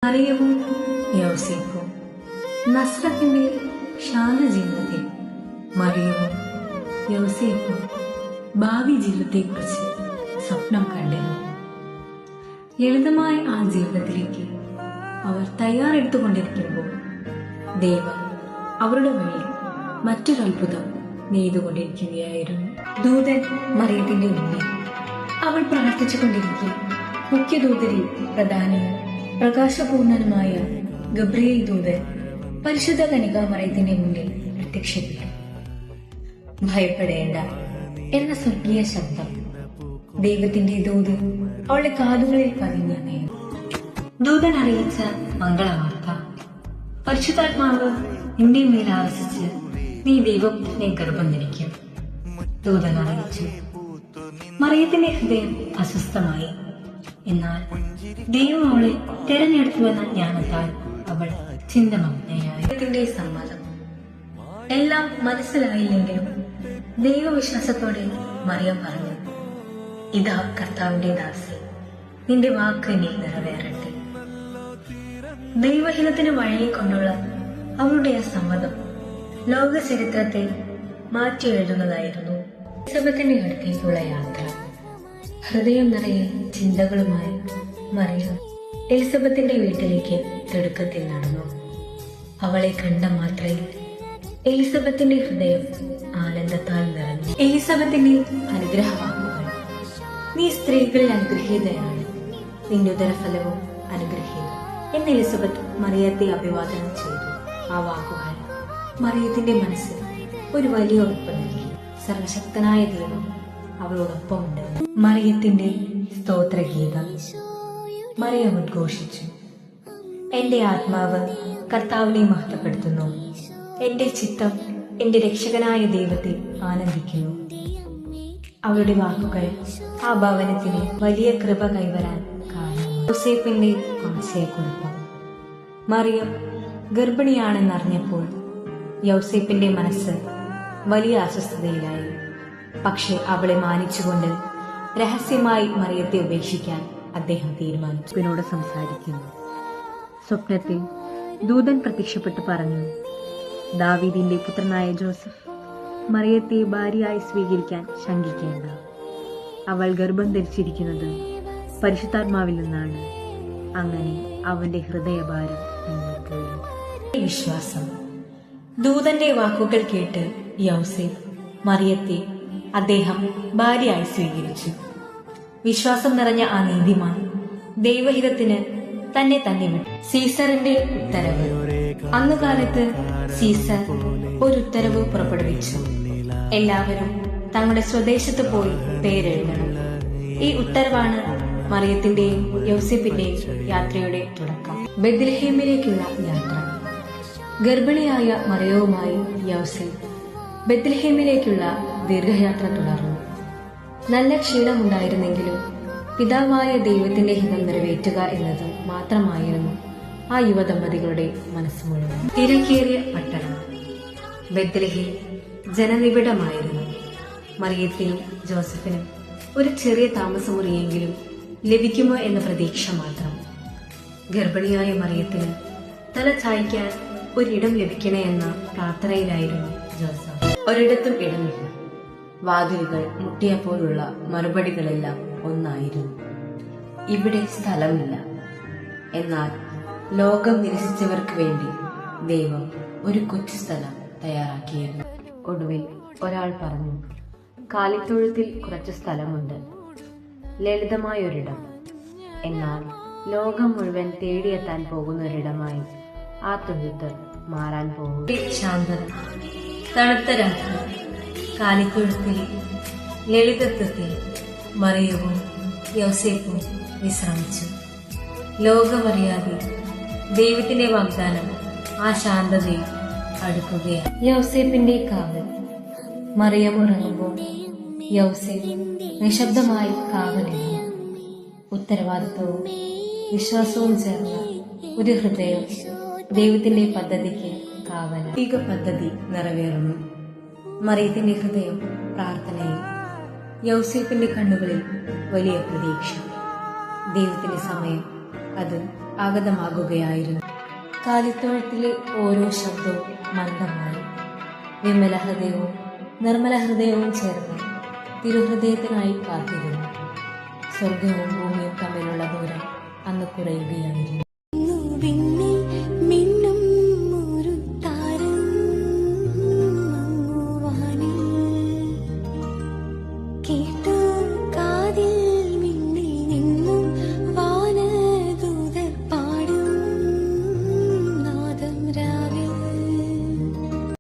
മറിയവും യൗസേപ്പും നസ്രത്തിന്റെ ശാന്ത ജീവിതത്തിൽ മറിയവും യൗസേപ്പും ഭാവി ജീവിതത്തെക്കുറിച്ച് സ്വപ്നം കണ്ടിരുന്നു. ലളിതമായ ആ ജീവിതത്തിലേക്ക് അവർ തയ്യാറെടുത്തുകൊണ്ടിരിക്കുമ്പോൾ ദൈവം അവരുടെ വഴി മറ്റൊരു അത്ഭുതം നെയ്തുകൊണ്ടിരിക്കുകയായിരുന്നു. ദൂതൻ മറിയത്തിന്റെ മുന്നിൽ അവൾ പ്രാർത്ഥിച്ചുകൊണ്ടിരിക്കെ മുഖ്യദൂതരിൽ പ്രധാനവും പ്രകാശപൂർണനുമായ ഗബ്രിയേൽ ദൂതൻ പരിശുദ്ധ കന്യകാമറിയത്തിന്റെ മുന്നിൽ പ്രത്യക്ഷപ്പെട്ടു. ഭയപ്പെടേണ്ട എന്ന സ്വർഗീയ ശബ്ദം ദൈവത്തിന്റെ ദൂത് അവളുടെ കാതുകളിൽ പതിഞ്ഞ നേരം ദൂതൻ അറിയിച്ച മംഗളവാർത്ത, പരിശുദ്ധാത്മാവ് നിന്റെ മേൽ ആവസിച്ച് നീ ദൈവത്തിനെ ഗർഭം ധരിക്കും. ദൂതൻ അറിയിച്ചു. മറിയത്തിന്റെ ഹൃദയം അസ്വസ്ഥമായി. എന്നാൽ ദൈവം അവളെ തെരഞ്ഞെടുത്തുവെന്ന ജ്ഞാനത്താൽ അവൾ ചിന്തമഗ്നയായി. ദൈവത്തിന്റെ സമ്മതം എല്ലാം മനസ്സിലായില്ലെങ്കിലും ദൈവവിശ്വാസത്തോടെ മറിയം പറഞ്ഞു, ഇതാ കർത്താവിന്റെ ദാസി, നിന്റെ വാക്ക് എന്നിൽ നിറവേറട്ടെ. ദൈവഹിതത്തിന് വഴങ്ങിക്കൊണ്ടുള്ള അവളുടെ ആ സമ്മതം ലോക ചരിത്രത്തെ മാറ്റി എഴുതുന്നതായിരുന്നു. എലിസബത്തിന്റെ അടുത്തേക്കുള്ള യാത്ര. ഹൃദയം നിറയെ ചിന്തകളുമായി മറിയം എലിസബത്തിന്റെ വീട്ടിലേക്ക് തിടുക്കത്തിൽ നടന്നു. അവളെ കണ്ട മാത്രയിൽ എലിസബത്തിന്റെ ഹൃദയം ആനന്ദത്താൽ നിറഞ്ഞു. എലിസബത്തിന്റെ അനുഗ്രഹവാക്കുകൾ, നീ സ്ത്രീകളിൽ അനുഗ്രഹീതയാണ്, നിന്റെ ഉദരഫലവും അനുഗ്രഹീതം എന്ന് എലിസബത്ത് മറിയത്തെ അഭിവാദനം ചെയ്തു. ആ വാക്കുകൾ മറിയത്തിന്റെ മനസ്സിൽ ഒരു വലിയ ഉറപ്പ് നൽകി. സർവശക്തനായ ദൈവം അവളോടൊപ്പമുണ്ട്. മറിയത്തിന്റെ സ്തോത്രഗീതം. മറിയം ഉദ്ഘോഷിച്ചു, എന്റെ ആത്മാവ് കർത്താവിനെ മഹത്വപ്പെടുത്തുന്നു, എന്റെ ചിത്തം എന്റെ രക്ഷകനായ ദൈവത്തെ ആനന്ദിക്കുന്നു. അവളുടെ വാക്കുകൾ ആ ഭവനത്തിന് വലിയ കൃപ കൈവരാൻ കാരണം. യോസേപ്പിന്റെ ആശയക്കുഴപ്പം. മറിയം ഗർഭിണിയാണെന്നറിഞ്ഞപ്പോൾ യൗസേപ്പിന്റെ മനസ്സ് വലിയ അസ്വസ്ഥതയിലായി. പക്ഷെ അവളെ മാനിച്ചുകൊണ്ട് രഹസ്യമായി മറിയത്തെ ഉപേക്ഷിക്കാൻ അദ്ദേഹം തീരുമാനിച്ചു. പിന്നോട് സംസാരിക്കുന്നു. സ്വപ്നത്തിൽ ദൂതൻ പ്രത്യക്ഷപ്പെട്ടു പറഞ്ഞു, ദാവീദിന്റെ പുത്രനായ ജോസഫ്, മറിയത്തെ ഭാര്യയായി സ്വീകരിക്കാൻ ശങ്കിക്കേണ്ട. അവൾ ഗർഭം ധരിച്ചിരിക്കുന്നത് പരിശുദ്ധാത്മാവിൽ നിന്നാണ്. അങ്ങനെ അവന്റെ ഹൃദയഭാരം നീങ്ങിപ്പോയി. വിശ്വാസം. ദൂതന്റെ വാക്കുകൾ കേട്ട് യൗസേപ്പ് മറിയത്തെ അദ്ദേഹം ഭാര്യയായി സ്വീകരിച്ചു. വിശ്വാസം നിറഞ്ഞ ആ നീതിമാൻ ദൈവഹിതത്തിന് തന്നെ വിട്ടു. സീസറിന്റെ ഉത്തരവ്. അന്നുകാലത്ത് സീസർ ഒരു ഉത്തരവ് പുറപ്പെടുവിച്ചു. എല്ലാവരും തങ്ങളുടെ സ്വദേശത്ത് പോയി പേരെഴുതണം. ഈ ഉത്തരവാണ് മറിയത്തിന്റെയും യൗസേപ്പിന്റെയും യാത്രയുടെ തുടക്കം. ബെത്ലഹേമിലേക്കുള്ള യാത്ര. ഗർഭിണിയായ മറിയവുമായി യൗസേപ്പ് ബെത്ലഹേമിലേക്കുള്ള ദീർഘയാത്ര തുടർന്നു. നല്ല ക്ഷീണമുണ്ടായിരുന്നെങ്കിലും പിതാവായ ദൈവത്തിന്റെ ഹിതം നിറവേറ്റുക എന്നത് മാത്രമായിരുന്നു ആ യുവദമ്പതികളുടെ മനസ്സ് മുഴുവൻ. തിരക്കേറിയ പട്ടണം. ബെത്ലഹേം ജനനിബിഡമായിരുന്നു. മറിയത്തിനും ജോസഫിനും ഒരു ചെറിയ താമസമുറിയെങ്കിലും ലഭിക്കുമോ എന്ന പ്രതീക്ഷ മാത്രം. ഗർഭിണിയായ മറിയത്തിന് തല ചായ്ക്കാൻ ഒരിടം ലഭിക്കണേ എന്ന പ്രാർത്ഥനയിലായിരുന്നു ജോസഫ്. ഒരിടത്തും ഇടമില്ല. വാതിലുകൾ മുട്ടിയപ്പോഴുള്ള മറുപടികളെല്ലാം ഒന്നായിരുന്നു, ഇവിടെ സ്ഥലമില്ല. എന്നാൽ ലോകം നിരസിച്ചവർക്ക് വേണ്ടി ദൈവം ഒരു കൊച്ചു സ്ഥലം തയ്യാറാക്കിയിരുന്നു. ഒടുവിൽ ഒരാൾ പറഞ്ഞു, കാലിത്തൊഴുത്തിൽ കുറച്ച് സ്ഥലമുണ്ട്, ലളിതമായൊരിടം. എന്നാൽ ലോകം മുഴുവൻ തേടിയെത്താൻ പോകുന്നൊരിടമായി ആ തൊഴുത്ത് മാറാൻ പോകും. ശാന്തത. തണുത്ത രാത്രി. കാലിത്തൊഴുത്തിൽ ലളിതത്വത്തിൽ മറിയവും യൗസേപ്പും വിശ്രമിച്ചു. ലോകമറിയാതെ ദൈവത്തിന്റെ വാഗ്ദാനം ആ ശാന്തതയിൽ അടുക്കുകയാണ്. യൗസേപ്പിന്റെ കാവൽ. മറിയം ഉറങ്ങുമ്പോൾ യൗസേപ്പ് നിശബ്ദമായി കാവലിരുന്നു. ഉത്തരവാദിത്വവും വിശ്വാസവും ചേർന്ന ഒരു ഹൃദയം ദൈവത്തിന്റെ പദ്ധതിക്ക് കാവൽ. ദൈവിക പദ്ധതി നിറവേറുന്നു. മറിയത്തിന്റെ ഹൃദയം പ്രാർത്ഥനയിൽ, യൗസേപ്പിന്റെ കണ്ണുകളിൽ വലിയ പ്രതീക്ഷ. ദൈവത്തിന്റെ സമയം അത് ആഗതമാകുകയായിരുന്നു. കാലിത്തൊഴുത്തിലെ ഓരോ ശബ്ദവും മന്ദമായി. വിമല ഹൃദയവും നിർമ്മല ഹൃദയവും ചേർന്ന് തിരുഹൃദയത്തിനായി കാത്തിരുന്നു. സ്വർഗവും ഭൂമിയും തമ്മിലുള്ള ദൂരം അന്ന് കുറയുകയായിരുന്നു.